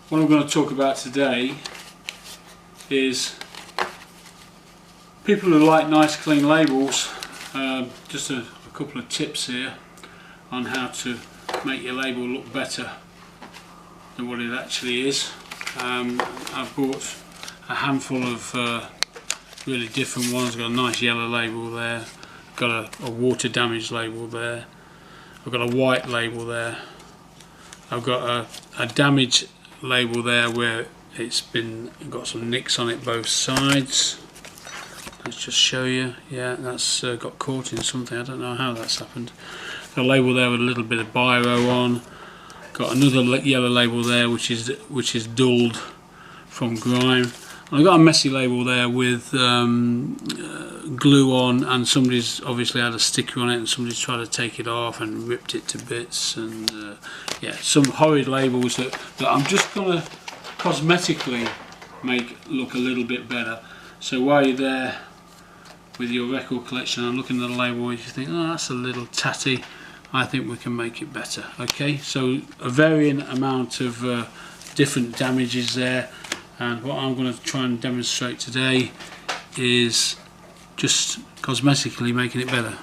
What I'm going to talk about today is people who like nice clean labels. Just a couple of tips here on how to make your label look better than what it actually is. I've bought a handful of really different ones. I've got a nice yellow label there, I've got a water damage label there, I've got a white label there, I've got a damage label there where it's got some nicks on it both sides. Let's just show you. Yeah, that's got caught in something. I don't know how that's happened. Got a label there with a little bit of biro on. Got another yellow label there which is dulled from grime. I've got a messy label there with glue on, and somebody's obviously had a sticker on it and somebody's tried to take it off and ripped it to bits, and yeah, some horrid labels that I'm just going to cosmetically make look a little bit better. So while you're there with your record collection and looking at the label, if you think, oh, that's a little tatty, I think we can make it better. Okay, so a varying amount of different damages there. And what I'm going to try and demonstrate today is just cosmetically making it better.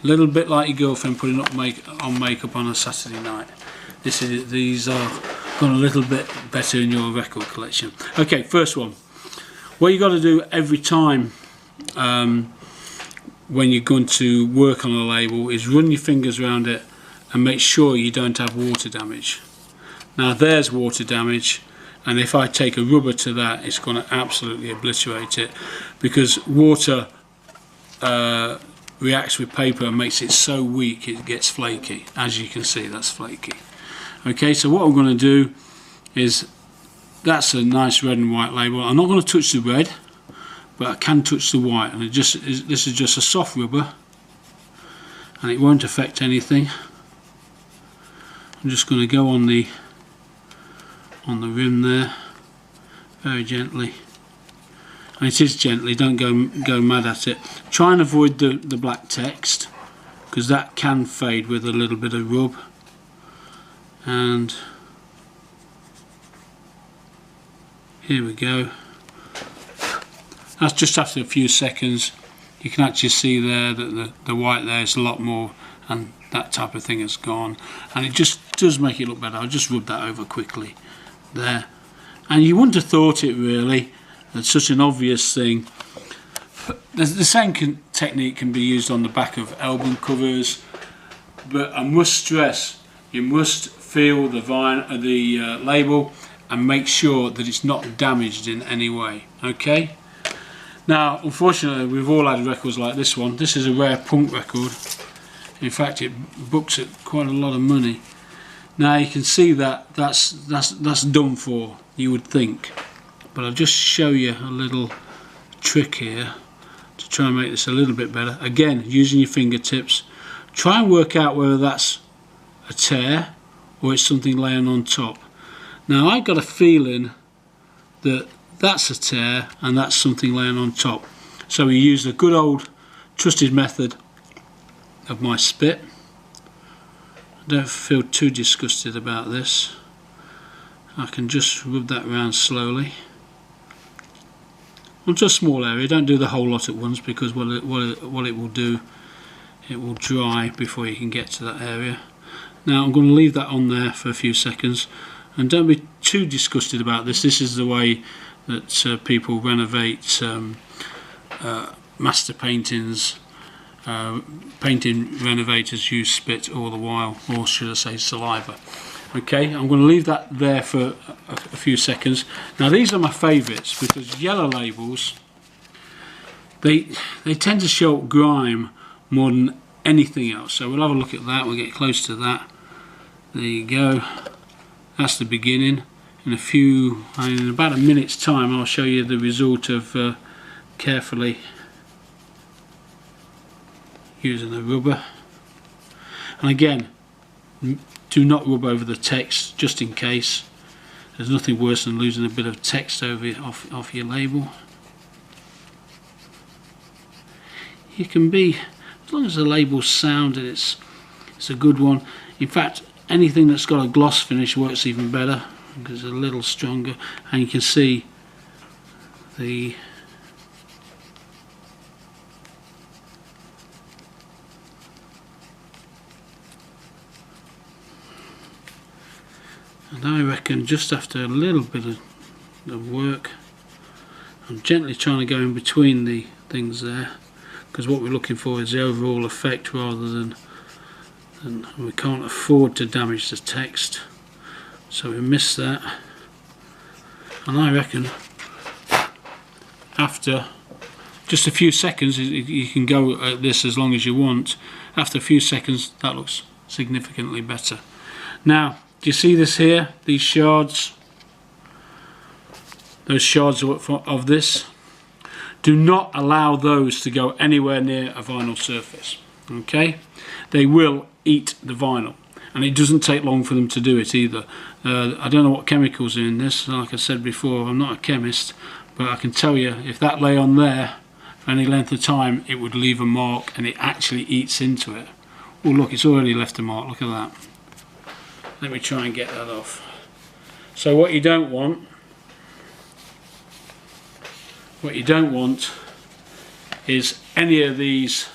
A little bit like your girlfriend putting up makeup on a Saturday night. These are going a little bit better in your record collection. Okay, first one. What you got to do every time when you're going to work on a label is run your fingers around it and make sure you don't have water damage. Now there's water damage. And if I take a rubber to that, it's going to absolutely obliterate it, because water reacts with paper and makes it so weak it gets flaky. As you can see, that's flaky. Okay, so what I'm going to do is, that's a nice red and white label. I'm not going to touch the red, but I can touch the white, and this is just a soft rubber and it won't affect anything. I'm just going to go on the rim there, very gently, and it is gently, don't go mad at it. Try and avoid the black text, because that can fade with a little bit of rub. And here we go. That's just after a few seconds. You can actually see there that the white there is a lot more, and that type of thing has gone, and it just does make it look better. I'll just rub that over quickly there, and you wouldn't have thought it really. It's such an obvious thing. The same technique can be used on the back of album covers, but I must stress, you must feel the label and make sure that it's not damaged in any way. Okay. Now, unfortunately, we've all had records like this one. This is a rare punk record. In fact, it books at quite a lot of money. Now you can see that that's done for, you would think, but I'll just show you a little trick here to try and make this a little bit better. Again, using your fingertips, try and work out whether that's a tear or it's something laying on top. Now I got a feeling that that's a tear and that's something laying on top, so we used a good old trusted method of my spit. Don't feel too disgusted about this. I can just rub that around slowly onto a small area. Don't do the whole lot at once, because what it will do, it will dry before you can get to that area. Now I'm going to leave that on there for a few seconds, and don't be too disgusted about this. This is the way that people renovate master paintings. Painting renovators use spit all the while, or should I say saliva. Okay, I'm going to leave that there for a few seconds. Now these are my favourites, because yellow labels, they tend to show up grime more than anything else. So we'll have a look at that, we'll get close to that. There you go, that's the beginning. In about a minute's time I'll show you the result of carefully using a rubber. And again, do not rub over the text, just in case. There's nothing worse than losing a bit of text off your label. You can be, as long as the label's sound and it's a good one. In fact, anything that's got a gloss finish works even better. because it's a little stronger, and you can see the and I reckon just after a little bit of work, I'm gently trying to go in between the things there, because what we're looking for is the overall effect rather than we can't afford to damage the text, so we miss that. And I reckon after just a few seconds, you can go at this as long as you want, after a few seconds that looks significantly better. Now, do you see this here, these shards, those shards of this? Do not allow those to go anywhere near a vinyl surface, okay? They will eat the vinyl, and it doesn't take long for them to do it either. I don't know what chemicals are in this, like I said before, I'm not a chemist, but I can tell you if that lay on there for any length of time, it would leave a mark, and it actually eats into it. Oh look, it's already left a mark, look at that. Let me try and get that off. So what you don't want is any of this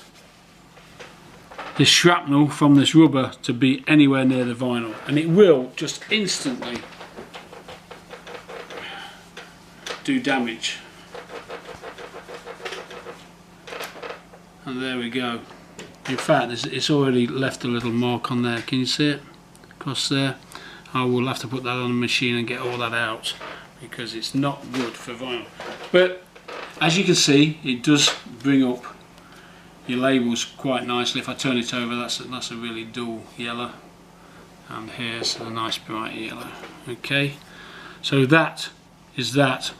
shrapnel from this rubber to be anywhere near the vinyl, and it will just instantly do damage. And there we go. In fact, it's already left a little mark on there. Can you see it across there? I will have to put that on the machine and get all that out, because it's not good for vinyl. But as you can see, it does bring up your labels quite nicely. If I turn it over, that's a really dull yellow, and here's a nice bright yellow. Okay, so that is that.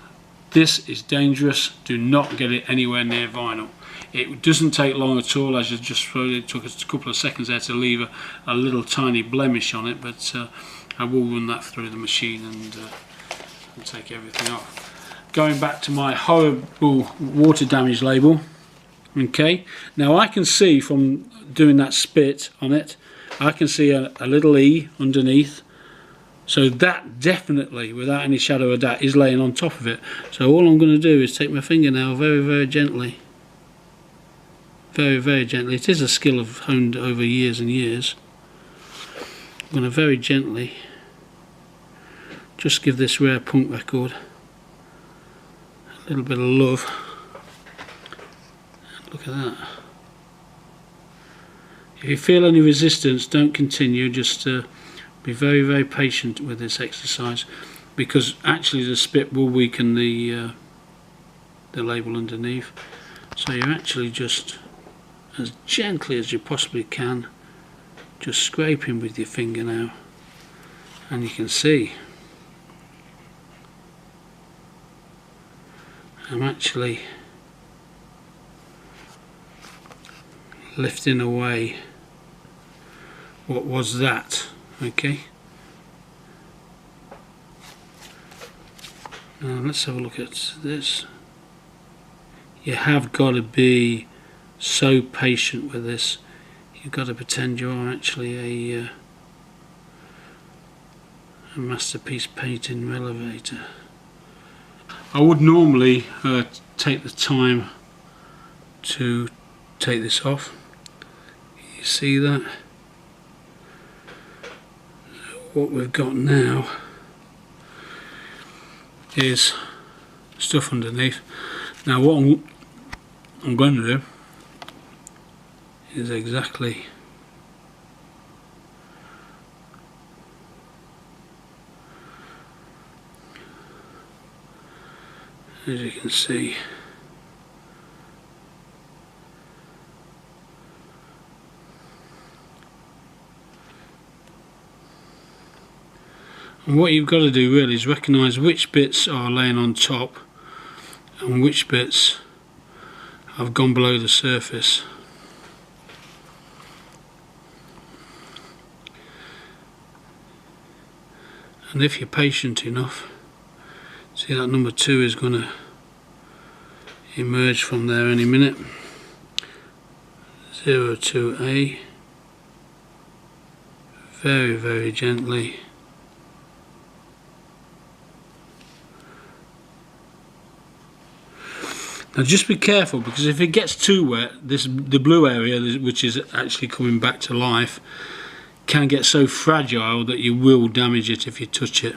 This is dangerous. Do not get it anywhere near vinyl. It doesn't take long at all, as you just showed. It took us a couple of seconds there to leave a little tiny blemish on it, but I will run that through the machine and take everything off. Going back to my horrible water damage label. Okay, now I can see from doing that spit on it, I can see a little E underneath, so that definitely, without any shadow of doubt, is laying on top of it. So all I'm going to do is take my fingernail very gently, very gently. It is a skill I've honed over years and years. I'm going to very gently just give this rare punk record a little bit of love. Look at that. If you feel any resistance, don't continue. Just be very patient with this exercise, because actually the spit will weaken the label underneath. So you're actually just, as gently as you possibly can, just scraping with your finger now, and you can see I'm actually lifting away what was that. Okay, now let's have a look at this. You have got to be so patient with this. You've got to pretend you are actually a masterpiece painting renovator. I would normally take the time to take this off. You see that? What we've got now is stuff underneath. Now what I'm going to do is exactly as you can see. And what you've got to do really is recognise which bits are laying on top and which bits have gone below the surface. And if you're patient enough, see that number 2 is going to emerge from there any minute. 02A, very gently Now just be careful, because if it gets too wet, the blue area, which is actually coming back to life, can get so fragile that you will damage it if you touch it.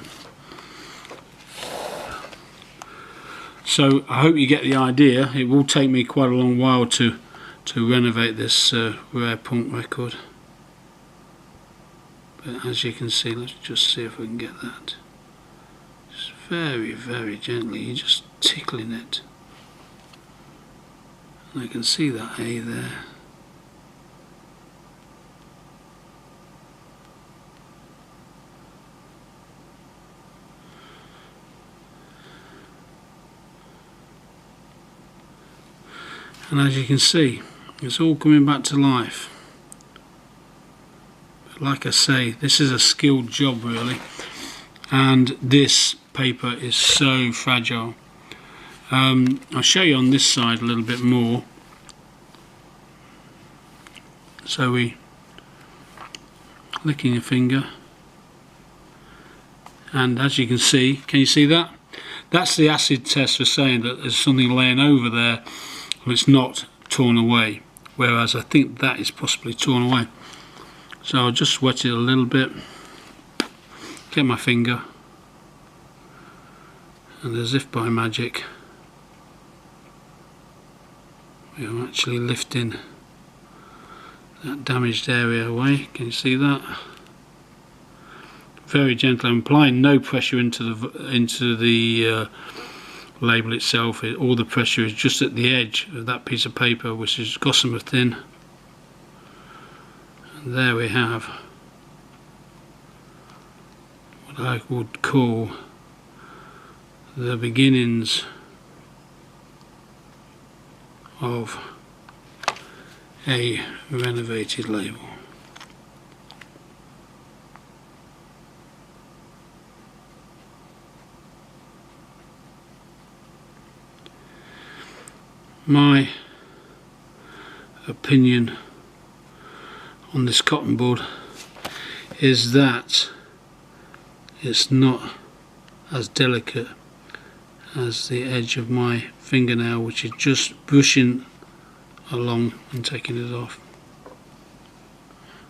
So I hope you get the idea. It will take me quite a long while to renovate this rare punk record. But as you can see, let's just see if we can get that. Just very, very gently, you're just tickling it. And I can see that A there. And as you can see, it's all coming back to life. But like I say, this is a skilled job really, and this paper is so fragile. I'll show you on this side a little bit more. So we licking your finger, and as you can you see that? That's the acid test for saying that there's something laying over there and it's not torn away, whereas I think that is possibly torn away. So I'll just wet it a little bit, get my finger, and as if by magic we're actually lifting that damaged area away. Can you see that? Very gentle. I'm applying no pressure into the label itself. All the pressure is just at the edge of that piece of paper, which is gossamer thin. And there we have what I would call the beginnings of a renovated label. My opinion on this cotton bud is that it's not as delicate as the edge of my fingernail, which is just brushing along and taking it off.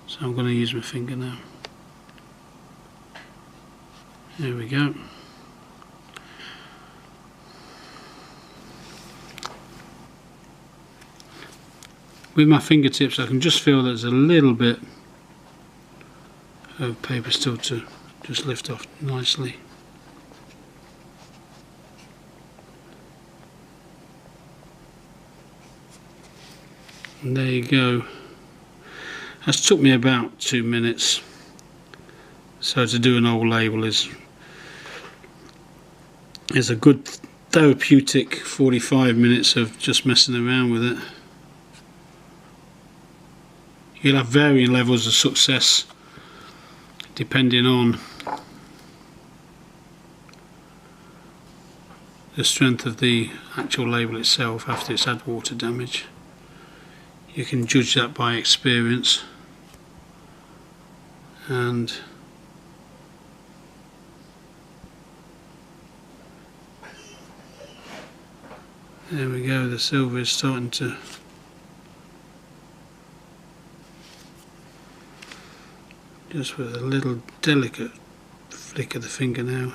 So I'm going to use my finger now. There we go. With my fingertips I can just feel there's a little bit of paper still to just lift off nicely. And there you go. That's took me about 2 minutes. So to do an old label is a good therapeutic 45 minutes of just messing around with it. You'll have varying levels of success depending on the strength of the actual label itself after it's had water damage. You can judge that by experience, and there we go, the silver is starting to just with a little delicate flick of the finger now.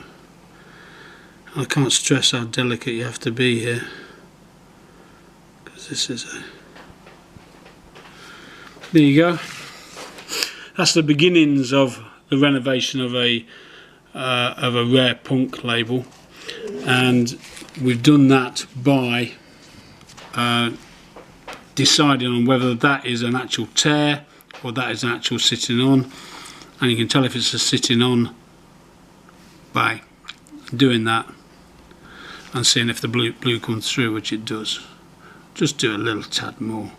I can't stress how delicate you have to be here, because this is a... There you go. That's the beginnings of the renovation of a rare punk label, and we've done that by deciding on whether that is an actual tear or that is an actual sitting on. And you can tell if it's a sitting on by doing that and seeing if the blue comes through, which it does. Just do a little tad more,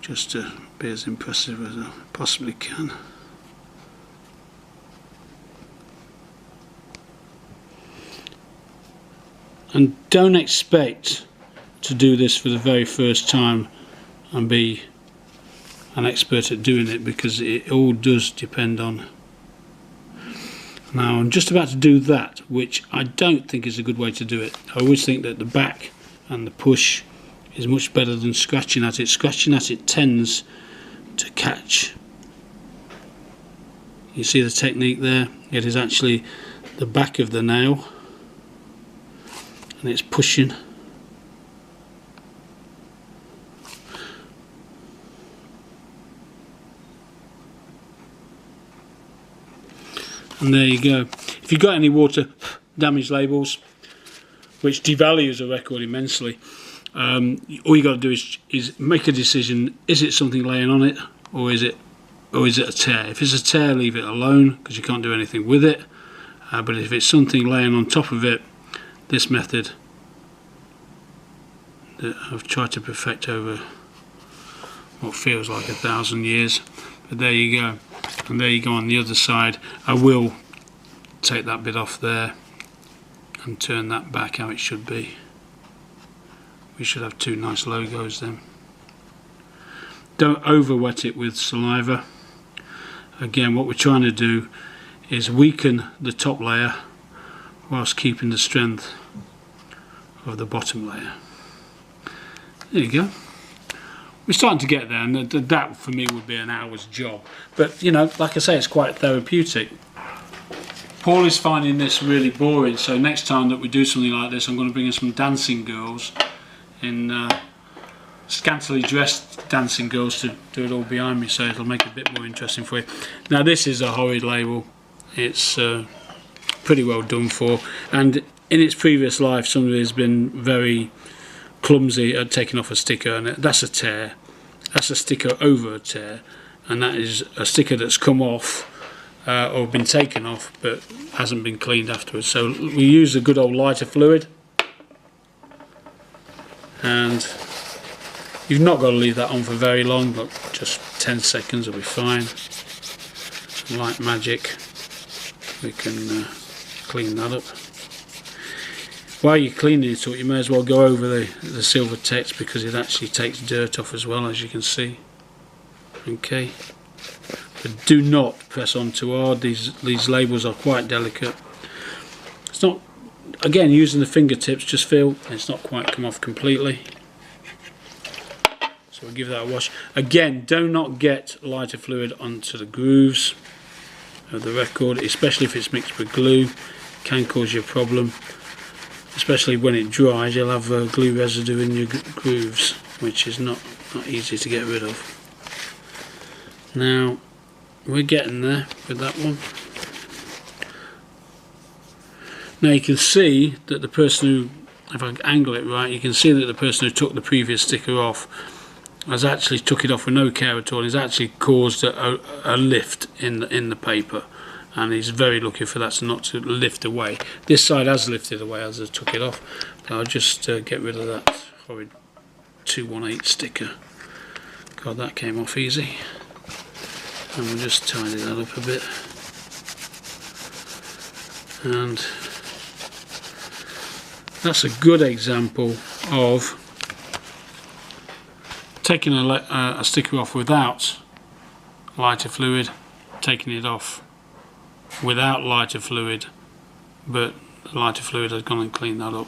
just to be as impressive as I possibly can. And don't expect to do this for the very first time and be an expert at doing it, because it all does depend on... Now I'm just about to do that, which I don't think is a good way to do it. I always think that the back and the push is much better than scratching at it. Scratching at it tends to catch. You see the technique there? It is actually the back of the nail and it's pushing. And there you go. If you've got any water damage labels, which devalues a record immensely, all you got to do is make a decision. Is it something laying on it, or is it a tear? If it's a tear, leave it alone because you can't do anything with it. But if it's something laying on top of it, this method that I've tried to perfect over what feels like 1,000 years. But there you go. And there you go on the other side. I will take that bit off there and turn that back how it should be. We should have two nice logos then. Don't over wet it with saliva. Again, what we're trying to do is weaken the top layer whilst keeping the strength of the bottom layer. There you go. We're starting to get there, and that for me would be an hour's job. But you know, like I say, it's quite therapeutic. Paul is finding this really boring, so next time that we do something like this, I'm going to bring in some dancing girls in scantily dressed dancing girls to do it all behind me, so it'll make it a bit more interesting for you. Now this is a horrid label. It's pretty well done for, and in its previous life somebody has been very clumsy at taking off a sticker, and that's a tear. That's a sticker over a tear, and that is a sticker that's come off or been taken off but hasn't been cleaned afterwards. So we use a good old lighter fluid, and you've not got to leave that on for very long, but just 10 seconds will be fine. Like magic, we can clean that up. While you're cleaning it up, you may as well go over the silver text, because it actually takes dirt off as well, as you can see. Okay, but do not press on too hard. These labels are quite delicate. It's not, again, using the fingertips, just feel it's not quite come off completely. So we'll give that a wash. Again, do not get lighter fluid onto the grooves of the record, especially if it's mixed with glue. It can cause you a problem. Especially when it dries, you'll have glue residue in your grooves, which is not easy to get rid of. Now, we're getting there with that one. Now you can see that the person who, if I angle it right, you can see that the person who took the previous sticker off has actually took it off with no care at all. He's actually caused a lift in the paper, and he's very lucky for that not to lift away. This side has lifted away as I took it off. So I'll just get rid of that horrid 218 sticker. God, that came off easy. And we'll just tidy that up a bit. And that's a good example of taking a sticker off without lighter fluid, taking it off without lighter fluid, but the lighter fluid has gone and cleaned that up.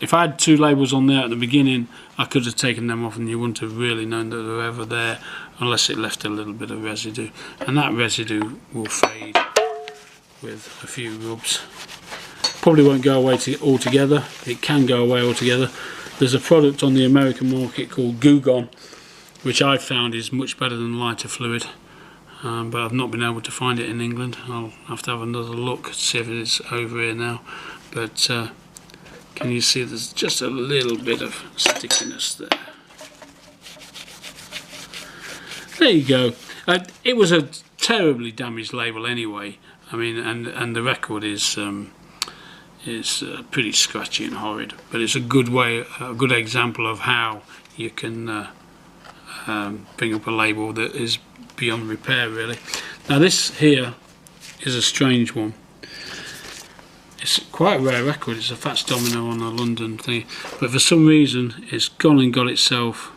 If I had two labels on there at the beginning, I could have taken them off and you wouldn't have really known that they were ever there, unless it left a little bit of residue, and that residue will fade with a few rubs. Probably won't go away altogether. It can go away altogether. There's a product on the American market called Goo Gone, which I've found is much better than lighter fluid. But I've not been able to find it in England. I'll have to have another look to see if it's over here now. But can you see there's just a little bit of stickiness there. There you go. It was a terribly damaged label anyway. I mean, and the record is pretty scratchy and horrid. But it's a good way, a good example of how you can bring up a label that is beyond repair, really. Now this here is a strange one. It's quite a rare record. It's a Fats Domino on a London thing, but for some reason it's gone and got itself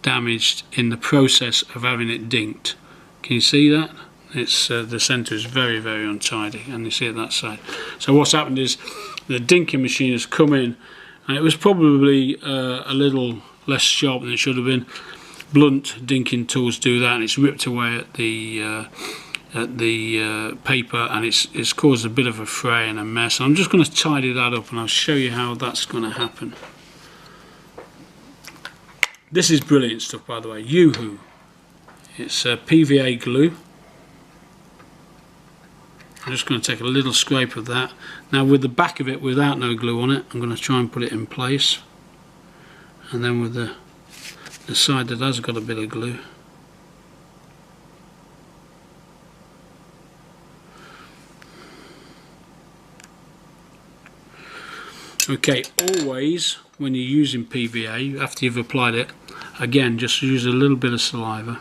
damaged in the process of having it dinked. Can you see that? It's the centre is very, very untidy, and you see it that side. So what's happened is the dinking machine has come in and it was probably a little less sharp than it should have been. Blunt dinking tools do that, and it's ripped away at the paper, and it's caused a bit of a fray and a mess. I'm just going to tidy that up, and I'll show you how that's going to happen. This is brilliant stuff, by the way. Yoo-hoo. It's PVA glue. I'm just going to take a little scrape of that. Now with the back of it without no glue on it, I'm going to try and put it in place, and then with the side that has got a bit of glue, okay, always when you're using PVA, after you've applied it, again just use a little bit of saliva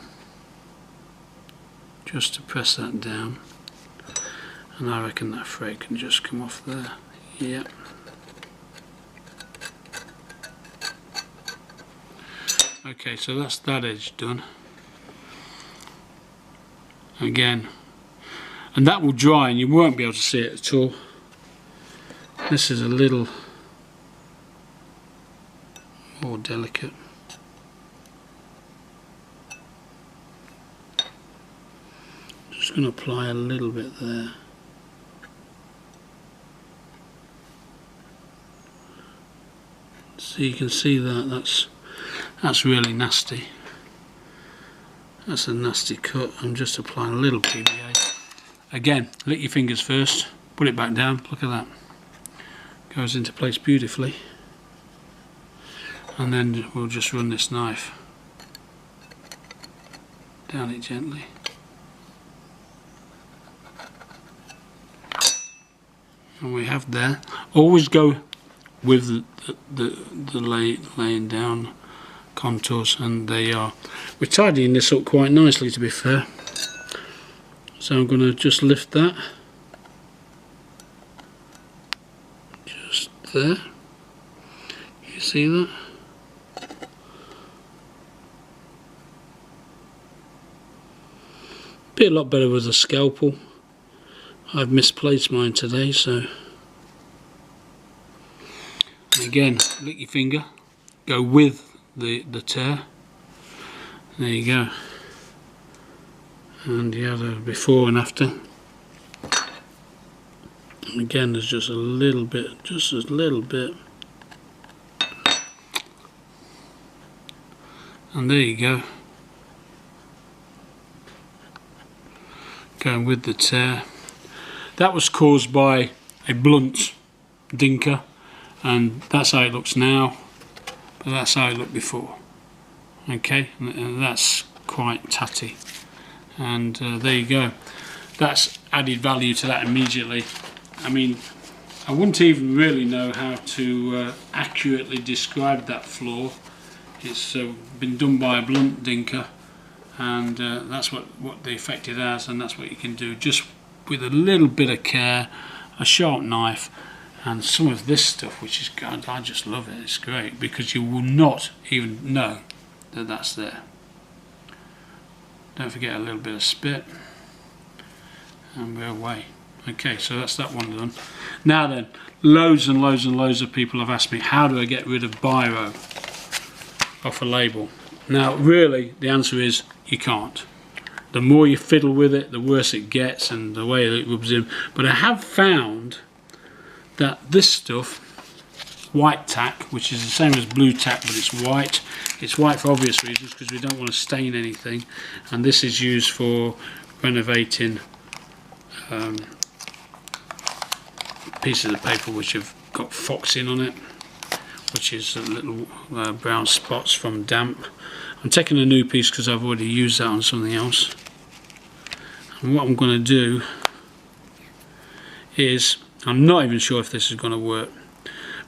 just to press that down, and I reckon that fray can just come off there. Yeah. Okay, so that's that edge done. Again, and that will dry and you won't be able to see it at all. This is a little more delicate. Just going to apply a little bit there. So you can see that that's really nasty. That's a nasty cut. I'm just applying a little PVA. Again, lick your fingers first, put it back down, look at that. Goes into place beautifully. And then we'll just run this knife down it gently. And we have there. Always go with the laying down contours, and we're tidying this up quite nicely, to be fair. So I'm going to just lift that just there. You see that? Be a lot better with a scalpel. I've misplaced mine today, so again, lick your finger, go with the tear. There you go. And you have a before and after. And again, there's just a little bit, and there you go. Going with the tear. That was caused by a blunt dinker, and that's how it looks now, but that's how it looked before. Okay, and that's quite tatty, and there you go. That's added value to that immediately. I mean, I wouldn't even really know how to accurately describe that flaw. It's been done by a blunt dinker, and that's what the effect it has, and that's what you can do just with a little bit of care, a sharp knife, and some of this stuff, which is good. I just love it. It's great because you will not even know that that's there. Don't forget a little bit of spit, and we're away. Okay, so that's that one done. Now then, loads and loads and loads of people have asked me, how do I get rid of biro off a label? Now really the answer is you can't. The more you fiddle with it, the worse it gets, and the way it rubs in. But I have found that this stuff, white tack, which is the same as blue tack but it's white for obvious reasons, because we don't want to stain anything, and this is used for renovating pieces of paper which have got foxing on it, which is little brown spots from damp. I'm taking a new piece because I've already used that on something else, and what I'm going to do is, I'm not even sure if this is going to work,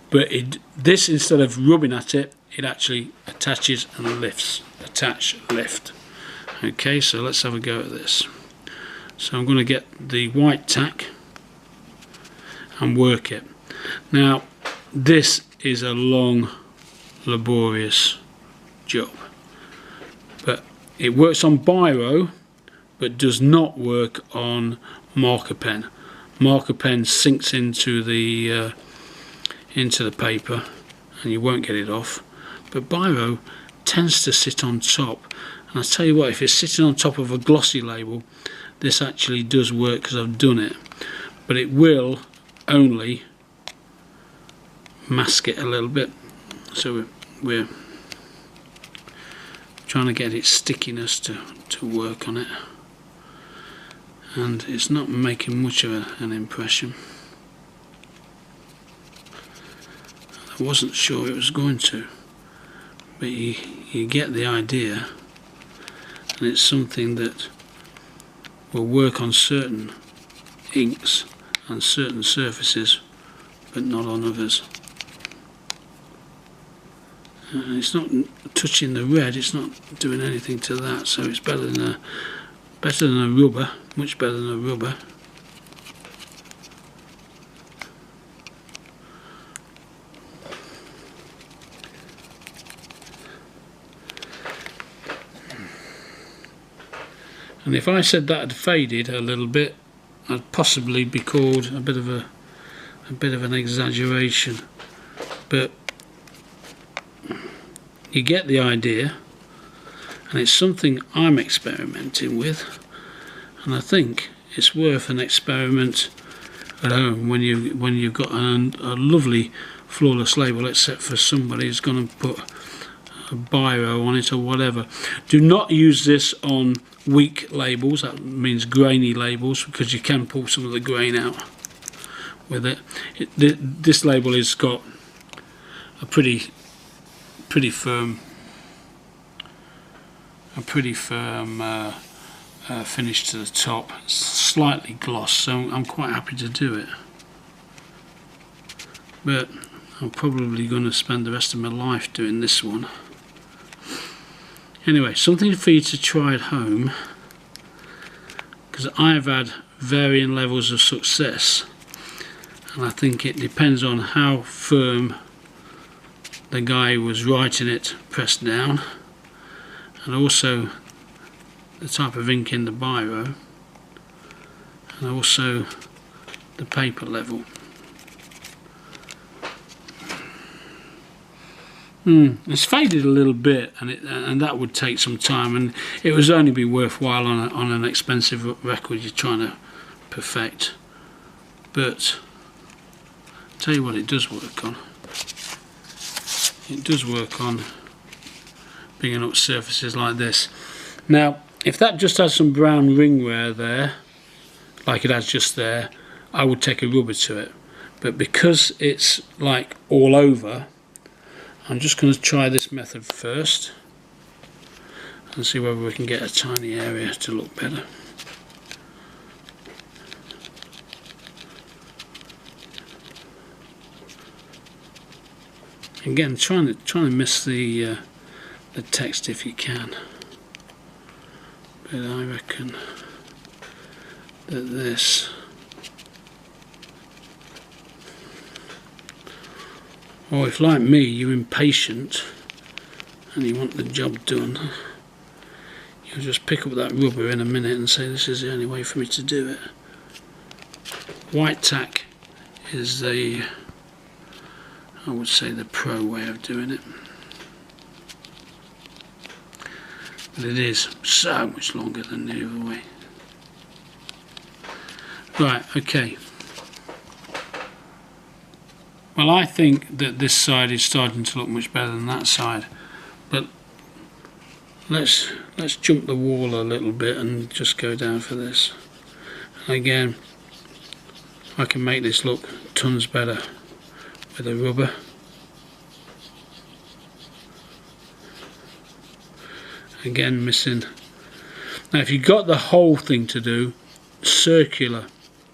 but this, instead of rubbing at it, it actually attaches and lifts. Attach, lift. Okay, so let's have a go at this. So I'm going to get the white tack and work it. Now this is a long, laborious job, but it works on biro but does not work on marker pen. Marker pen sinks into the paper and you won't get it off. But biro tends to sit on top, and I tell you what, if it's sitting on top of a glossy label, this actually does work because I've done it, but it will only mask it a little bit. So we're trying to get its stickiness to work on it, and it's not making much of an impression. I wasn't sure it was going to, but you get the idea, and it's something that will work on certain inks and certain surfaces, but not on others. And it's not touching the red, it's not doing anything to that, so it's better than a rubber, much better than a rubber. And if I said that had faded a little bit, I'd possibly be called a bit of an exaggeration, but you get the idea, and it's something I'm experimenting with, and I think it's worth an experiment at home when you've got a lovely flawless label, except for somebody who's going to put a biro on it or whatever. Do not use this on weak labels, that means grainy labels, because you can pull some of the grain out with it. This label has got a pretty firm finish to the top, slightly gloss, so I'm quite happy to do it. But I'm probably going to spend the rest of my life doing this one. Anyway, something for you to try at home, because I've had varying levels of success, and I think it depends on how firm the guy who was writing it pressed down, and also the type of ink in the biro, and also the paper level. It's faded a little bit, and that would take some time, and it would only be worthwhile on an expensive record you're trying to perfect. But I'll tell you what it does work on. It does work on bringing up surfaces like this. Now, if that just has some brown ring wear there, like it has just there, I would take a rubber to it. But because it's like all over, I'm just going to try this method first and see whether we can get a tiny area to look better. Again, trying to miss the text if you can, but I reckon that this, or if like me you're impatient and you want the job done, you'll just pick up that rubber in a minute and say this is the only way for me to do it. White tack is the, I would say, the pro way of doing it, but it is so much longer than the other way. Right, okay. Well, I think that this side is starting to look much better than that side, but let's jump the wall a little bit and just go down for this. And again, I can make this look tons better with a rubber. Again, missing. Now if you've got the whole thing to do, circular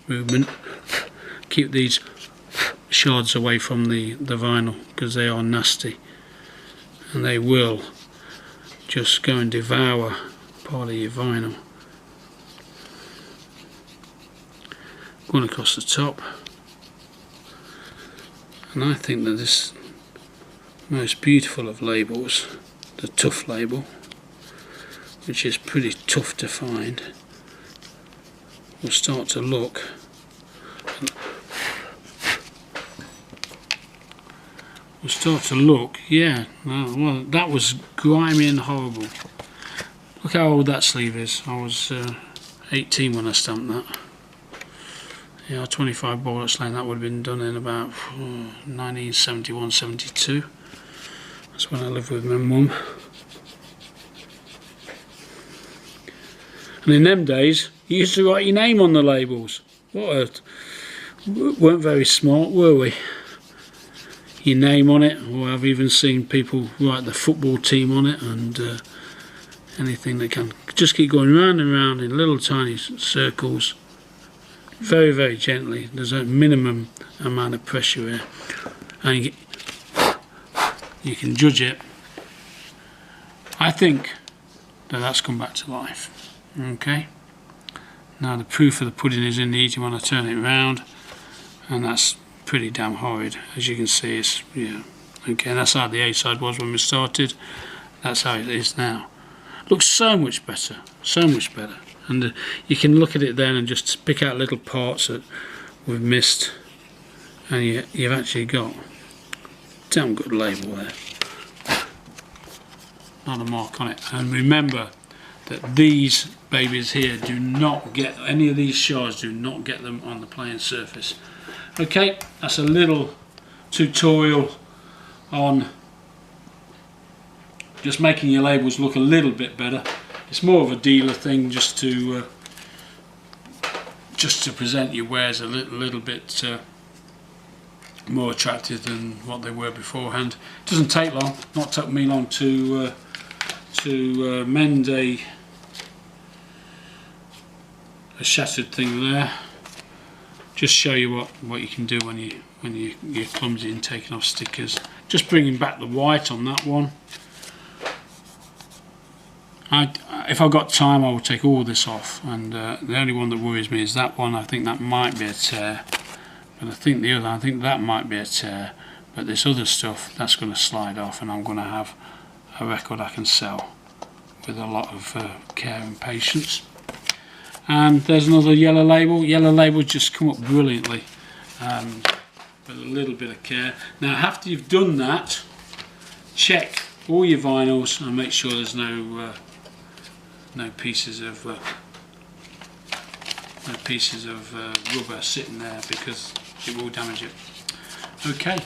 movement, keep these shards away from the vinyl, because they are nasty and they will just go and devour part of your vinyl. Going across the top, and I think that this most beautiful of labels, the tough label, which is pretty tough to find, will start to look will start to look, yeah, well, that was grimy and horrible. Look how old that sleeve is. I was 18 when I stamped that. Yeah, 25 Bullet Lane, that would have been done in about 1971, 72. That's when I lived with my mum. And in them days, you used to write your name on the labels. Weren't very smart, were we? Your name on it, or I've even seen people write the football team on it, and anything they can. Just keep going round and round in little tiny circles, very, very gently. There's a minimum amount of pressure here, and you can judge it. I think that that's come back to life. Okay. Now the proof of the pudding is in the eating when I turn it round, and that's pretty damn horrid. As you can see, it's, yeah, okay, that's how the A side was when we started. That's how it is now. Looks so much better, so much better. And you can look at it then and just pick out little parts that we've missed, and you've actually got a damn good label there. Not a mark on it. And remember that these babies here do not get, any of these shards do not get them on the playing surface. Okay, that's a little tutorial on just making your labels look a little bit better. It's more of a dealer thing, just to present your wares a little bit more attractive than what they were beforehand. It doesn't take long, not took me long to mend a shattered thing there. Just show you what you can do when you're clumsy and taking off stickers. Just bringing back the white on that one. If I've got time, I will take all this off, and the only one that worries me is that one. I think that might be a tear, but I think that might be a tear, but this other stuff, that's going to slide off, and I'm going to have a record I can sell with a lot of care and patience. And there's another yellow label. Yellow labels just come up brilliantly, with a little bit of care. Now after you've done that, check all your vinyls and make sure there's no pieces of rubber sitting there, because it will damage it. Okay.